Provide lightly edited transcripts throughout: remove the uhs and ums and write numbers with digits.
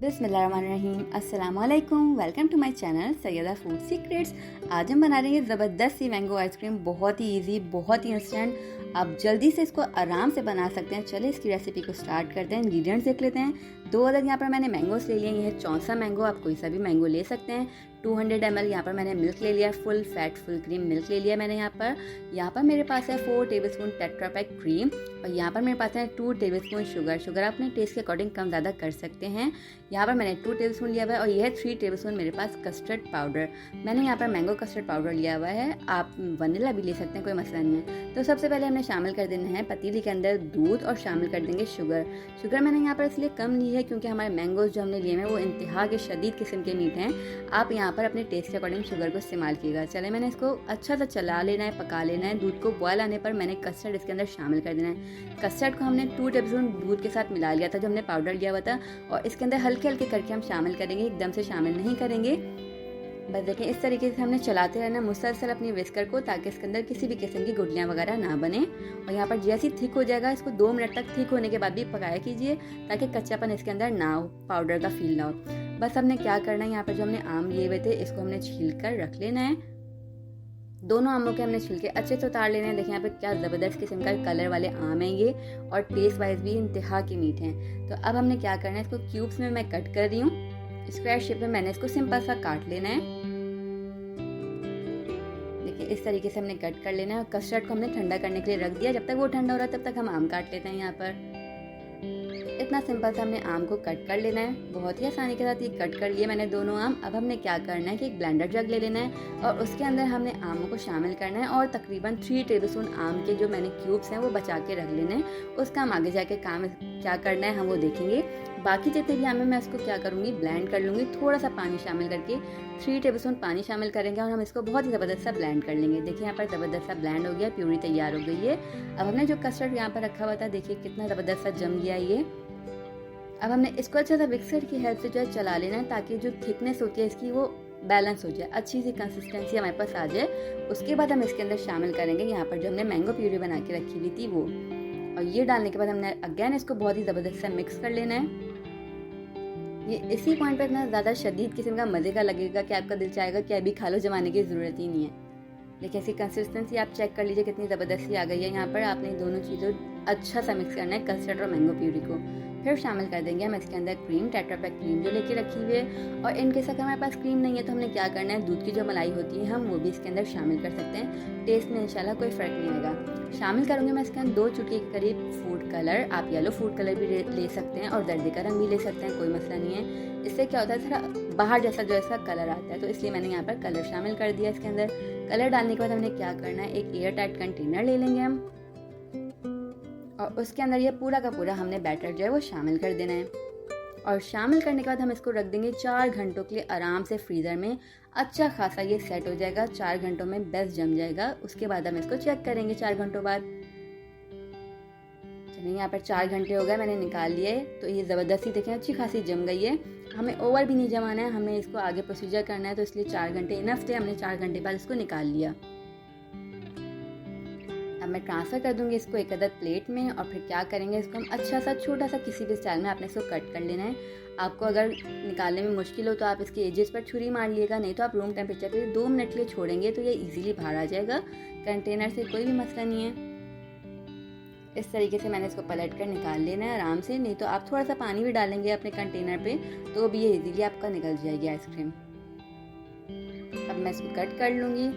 बिस्मिल्लाहिर्रहमानिर्रहीम, अस्सलामुअलैकुम। Welcome to my channel Sayyada food secrets. आज हम बना रहे हैं ज़बरदस्त सी मैंगो आइसक्रीम। बहुत ही इजी, बहुत ही इंस्टेंट। आप जल्दी से इसको आराम से बना सकते हैं। चलिए इसकी रेसिपी को स्टार्ट करते हैं। इंग्रेडिएंट्स देख लेते हैं। 2 अदद यहाँ पर मैंने मैंगोस ले लिए। ये है चौसा मैंगो, आप कोई सा भी मैंगो ले सकते हैं। 200 ml यहाँ पर मैंने मिल्क ले लिया, full fat full cream milk ले लिया मैंने यहाँ पर मेरे पास है 4 टेबलस्पून टेट्रा पैक क्रीम, और यहाँ पर मेरे पास है 2 टेबलस्पून शुगर आप अपने टेस्ट के अकॉर्डिंग कम ज़्यादा कर सकते हैं। यहाँ पर मैंने 2 टेबलस्पून लिया हुआ है, और यह है 3 टेबलस्पून मेरे पास कस्टर्ड पाउडर। मैंने यहाँ पर मैंगो कस्टर्ड पाउडर लिया हुआ है, आप वनीला भी ले सकते हैं, कोई मसला नहीं है। तो सबसे पहले हमने शामिल कर देना है पतीली के अंदर दूध, और शामिल कर देंगे शुगर मैंने यहाँ पर इसलिए कम ली है क्योंकि हमारे मैंगोज जो हमने लिए हैं वो इंतहा के शदीद किस्म के मीठे हैं। आप यहाँ पर अपने टेस्ट के अकॉर्डिंग शुगर को इस्तेमाल कीजिएगा। चले मैंने इसको अच्छा सा चला लेना है, पका लेना है। दूध को बॉयल आने पर मैंने कस्टर्ड इसके अंदर शामिल कर देना है। कस्टर्ड को हमने 2 टेबलस्पून दूध के साथ मिला लिया था जो हमने पाउडर लिया हुआ था, और इसके अंदर हल्के हल्के करके हम शामिल करेंगे, एकदम से शामिल नहीं करेंगे। बस देखें, इस तरीके से हमने चलाते रहना मुसलसल अपनी विस्कर को, ताकि इसके अंदर किसी भी किस्म की गुठलियाँ वगैरह ना बने। और यहाँ पर जैसे ही थिक हो जाएगा, इसको 2 मिनट तक थिक होने के बाद भी पकाया कीजिए, ताकि कच्चापन इसके अंदर ना हो, पाउडर का फील ना हो। बस हमने क्या करना है, यहाँ पर जो हमने आम लिए हुए थे इसको हमने छील कर रख लेना है। दोनों आमों के हमने छिलके अच्छे से उतार लेने हैं। देखिए यहाँ पे क्या ज़बरदस्त किस्म का कलर वाले आम हैं ये, और टेस्ट वाइज भी इंतहा के मीठे हैं। तो अब हमने क्या करना है, इसको क्यूब्स में मैं कट कर रही हूँ। स्क्वायर शेप में मैंने इसको सिंपल सा काट लेना है। देखिए इस तरीके से हमने कट कर लेना है। और कस्टर्ड को हमने ठंडा करने के लिए रख दिया। जब तक वो ठंडा हो रहा है तब तक हम आम काट लेते हैं। यहाँ पर इतना सिंपल सा हमने आम को कट कर लेना है। बहुत ही आसानी के साथ ये कट कर लिए मैंने दोनों आम। अब हमने क्या करना है कि एक ब्लेंडर जग ले लेना है, और उसके अंदर हमने आमों को शामिल करना है, और तकरीबन 3 टेबलस्पून आम के जो मैंने क्यूब्स हैं वो बचा के रख लेने हैं। उसका हम आगे जाके काम क्या करना है हम वो देखेंगे। बाकी जितने भी आम है मैं इसको क्या करूँगी, ब्लेंड कर लूँगी, थोड़ा सा पानी शामिल करके। 3 टेबलस्पून पानी शामिल करेंगे, और हम इसको बहुत ही ज़बरदस्त सा ब्लेंड कर लेंगे। देखिए यहाँ पर ज़बरदस्त सा ब्लेंड हो गया, प्यूरी तैयार हो गई है। अब हमने जो कस्टर्ड यहाँ पर रखा हुआ था, देखिए कितना ज़बरदस्त सा जम गया ये। अब हमने इसको अच्छा सा मिक्सर की हेल्प से जो है चला लेना है, ताकि जो थिकनेस होती है इसकी वो बैलेंस हो जाए, अच्छी सी कंसिस्टेंसी हमारे पास आ जाए। उसके बाद हम इसके अंदर शामिल करेंगे यहाँ पर जो हमने मैंगो प्यूरी बना के रखी हुई थी वो, और ये डालने के बाद हमने अगेन इसको बहुत ही ज़बरदस्त सा मिक्स कर लेना है। ये इसी पॉइंट पर इतना ज़्यादा शदीद किस्म का मज़े का लगेगा कि आपका दिल चाहेगा कि अभी खा लो, जमाने की ज़रूरत ही नहीं है। देखिए इसकी कंसिस्टेंसी आप चेक कर लीजिए कितनी ज़बरदस्ती आ गई है। यहाँ पर आपने दोनों चीज़ों अच्छा सा मिक्स करना है, कस्टर्ड और मैंगो प्यूरी को। फिर शामिल कर देंगे हम इसके अंदर क्रीम, टेट्रा पैक क्रीम जो लेके रखी हुई है। और इनकेस अगर हमारे पास क्रीम नहीं है तो हमने क्या करना है, दूध की जो मलाई होती है हम वो भी इसके अंदर शामिल कर सकते हैं। टेस्ट में इंशाल्लाह कोई फ़र्क नहीं आएगा। शामिल करूँगी मैं इसके अंदर 2 चुटकी के करीब फूड कलर। आप येलो फूड कलर भी ले सकते हैं, और दर्द का रंग भी ले सकते हैं, कोई मसला नहीं है। इससे क्या होता है, थोड़ा बाहर जैसा जो इसका कलर आता है, तो इसलिए मैंने यहाँ पर कलर शामिल कर दिया इसके अंदर। कलर डालने के बाद हमने क्या करना है, एक एयर टाइट कंटेनर ले लेंगे हम, और उसके अंदर ये पूरा का पूरा हमने बैटर जो है वो शामिल कर देना है। और शामिल करने के बाद हम इसको रख देंगे 4 घंटों के लिए आराम से फ्रीज़र में। अच्छा खासा ये सेट हो जाएगा, 4 घंटों में बेस्ट जम जाएगा। उसके बाद हम इसको चेक करेंगे 4 घंटों बाद। चलिए यहाँ पर 4 घंटे हो गए, मैंने निकाल लिए। तो ये ज़बरदस्ती देखें अच्छी खासी जम गई है। हमें ओवर भी नहीं जमाना है, हमें इसको आगे प्रोसीजर करना है, तो इसलिए 4 घंटे इनफ थे। हमने 4 घंटे बाद इसको निकाल लिया। अब मैं ट्रांसफ़र कर दूंगी इसको एक अदद प्लेट में, और फिर क्या करेंगे, इसको हम अच्छा सा छोटा सा किसी भी स्टाइल में आपने इसको कट कर लेना है। आपको अगर निकालने में मुश्किल हो तो आप इसके एजेस पर छुरी मार लिएगा, नहीं तो आप रूम टेम्परेचर पे 2 मिनट के लिए छोड़ेंगे तो ये इजीली बाहर आ जाएगा कंटेनर से, कोई भी मसला नहीं है। इस तरीके से मैंने इसको पलट कर निकाल लेना है आराम से, नहीं तो आप थोड़ा सा पानी भी डालेंगे अपने कंटेनर पे तो भी ये इजीली आपका निकल जाएगी आइसक्रीम। अब मैं इसको कट कर लूँगी।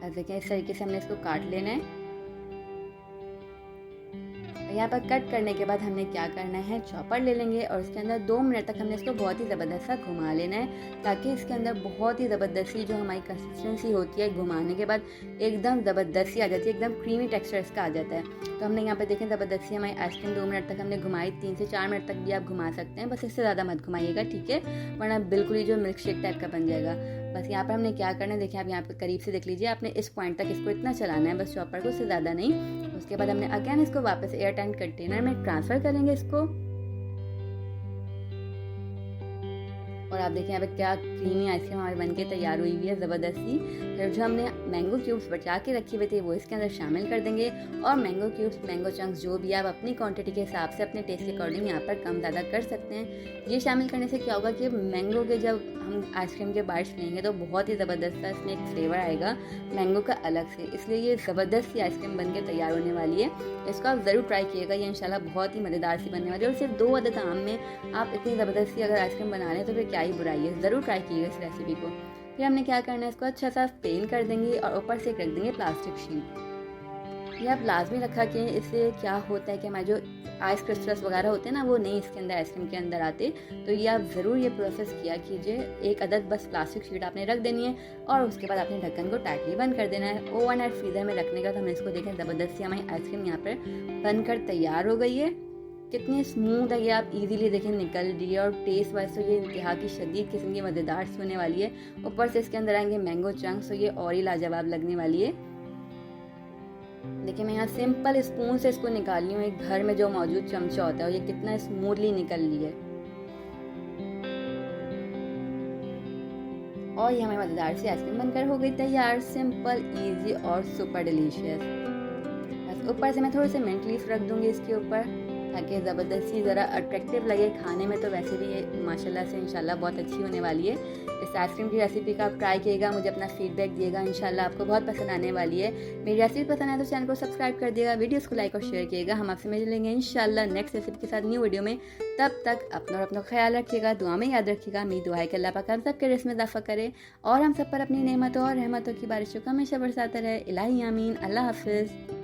देखिए इस तरीके से हमने इसको काट लेना है। यहाँ पर कट करने के बाद हमने क्या करना है, चॉपर ले लेंगे, और इसके अंदर 2 मिनट तक हमने इसको बहुत ही ज़बरदस्त सा घुमा लेना है, ताकि इसके अंदर बहुत ही ज़बरदस्ती जो हमारी कंसिस्टेंसी होती है घुमाने के बाद एकदम ज़बरदस्ती आ जाती है, एकदम क्रीमी टेक्सचर इसका आ जाता है। तो हमने यहाँ पर देखें ज़बरदस्ती हमारी आइसक्रीम 2 मिनट तक हमने घुमाई। 3 से 4 मिनट तक भी आप घुमा सकते हैं, बस इससे ज़्यादा मत घुमाइएगा, ठीक है, वरना बिल्कुल ही जो मिल्क शेक टाइप का बन जाएगा। बस यहाँ पर हमने क्या करना है, देखिए आप यहाँ पर करीब से देख लीजिए, आपने इस पॉइंट तक इसको इतना चलाना है बस चॉपर को, उससे ज़्यादा नहीं। उसके बाद हमने अगेन इसको वापस एयर टाइट कंटेनर में ट्रांसफ़र करेंगे इसको। और आप देखिए यहाँ पे क्या क्रीमी आइसक्रीम हमारी बनके तैयार हुई है ज़बरदस्ती। फिर जो हमने मैंगो क्यूब्स बचा के रखे हुए थे वो इसके अंदर शामिल कर देंगे, और मैंगो क्यूब्स, मैंगो चंक्स जो भी आप अपनी क्वांटिटी के हिसाब से अपने टेस्ट के अकॉर्डिंग यहाँ पर कम ज़्यादा कर सकते हैं। ये शामिल करने से क्या होगा कि मैंगो के जब हम आइसक्रीम के बाइट्स लेंगे तो बहुत ही ज़बरदस्त इसमें एक फ्लेवर आएगा मैंगो का अलग से, इसलिए ये ज़बरदस्त सी आइसक्रीम बन के तैयार होने वाली है। इसको आप ज़रूर ट्राई कीजिएगा, ये इंशाल्लाह बहुत ही मज़ेदार सी बनने वाली है। और सिर्फ 2 अदद आम में आप इतनी ज़बरदस्त सी अगर आइसक्रीम बना लें तो फिर क्या ही बुराई है, ज़रूर ट्राई कीजिएगा इस रेसिपी को। फिर हमने क्या करना है, इसको अच्छा सा पेन कर देंगे और ऊपर से रख देंगे प्लास्टिक शीट। ये आप लाजमी रखा कि इससे क्या होता है कि हमारे जो आइस क्रिस्टल्स वगैरह होते हैं ना वो नहीं इसके अंदर आइसक्रीम के अंदर आते, तो ये आप ज़रूर ये प्रोसेस किया कीजिए। एक अदद बस प्लास्टिक शीट आपने रख देनी है और उसके बाद आपने ढक्कन को टाइटली बंद कर देना है। ओवरनाइट फ्रीज़र में रखने का तो हमने इसको देखें ज़बरदस्ती हमारी आइसक्रीम यहाँ पर बनकर तैयार हो गई है। कितनी स्मूथ है ये, आप इजीली देखें निकल रही है, और टेस्ट वाइज तो ये इंतहा की शदीद किस्म की मज़ेदार सी होने वाली है। ऊपर से इसके अंदर आएंगे मैंगो चंक्स, तो ये और ही लाजवाब लगने वाली है। देखिए मैं यहाँ सिंपल स्पून से इसको निकाली हूँ, एक घर में जो मौजूद चमचा होता है, और ये कितना स्मूथली निकल रही है। और ये हमें मज़ेदार सी आइसक्रीम बनकर हो गई तैयार, सिंपल, इजी और सुपर डिलीशियस। बस ऊपर से मैं थोड़े से मिंट लीफ रख दूंगी इसके ऊपर ताकि ज़बरदस्ती ज़रा अट्रैक्टिव लगे खाने में। तो वैसे भी ये माशाल्लाह से इंशाल्लाह बहुत अच्छी होने वाली है। इस आइसक्रीम की रेसिपी का आप ट्राई कीजिएगा, मुझे अपना फीडबैक दिएगा, इंशाल्लाह आपको बहुत पसंद आने वाली है। मेरी रेसिपी पसंद आए तो चैनल को सब्सक्राइब कर दिएगा, वीडियोस को लाइक और शेयर कीजिएगा। हम आपसे मिलेंगे इंशाल्लाह नेक्स्ट रेसिपी के साथ न्यू वीडियो में। तब तक अपना ख्याल रखिएगा, दुआ में याद रखिएगा। मेरी दुआ है कि अल्लाह पाक हम सब के रिज़्क़ में इज़ाफ़ा करे और हम सब पर अपनी नेमतों और रहमतों की बारिशों को हमेशा बरसाता रहे। इलाही आमीन। अल्लाह हाफ़िज़।